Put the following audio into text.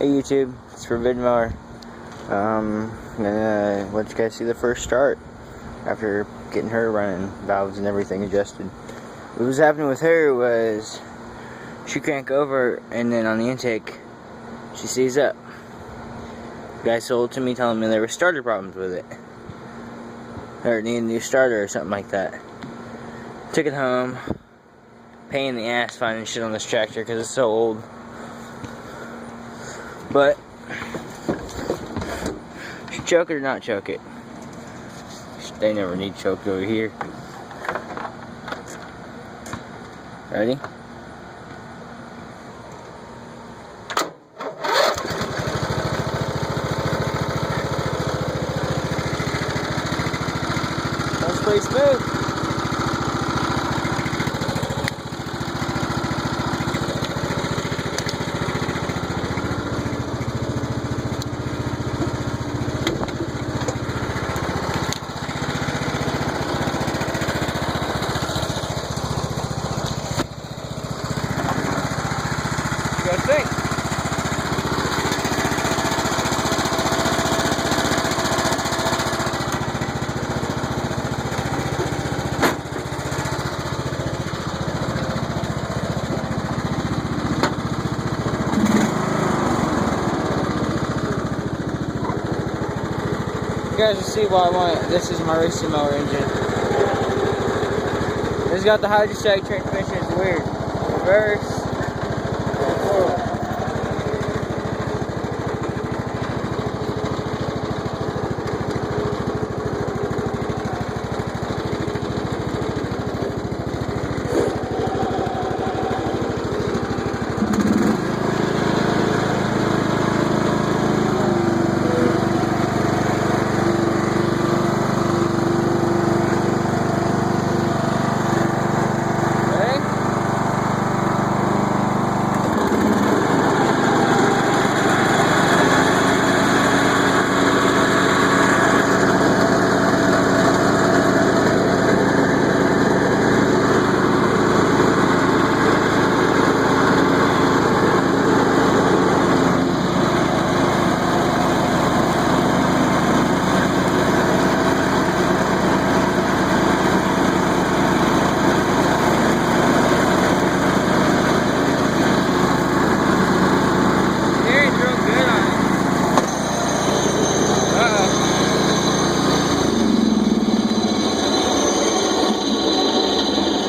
Hey YouTube, it's Forbidden Mower. Gonna let you guys see the first start after getting her running, valves and everything adjusted. What was happening with her was she crank over and then on the intake she sees up. The guy sold it to me telling me there were starter problems with it. Or need a new starter or something like that. Took it home. Pain in the ass finding shit on this tractor because it's so old. But should choke it or not choke it? They never need choked over here. Ready? That's pretty smooth. What do you guys think? You guys will see why I want it. This is my racing mower engine. It's got the hydrostatic transmission. It's weird. Reverse.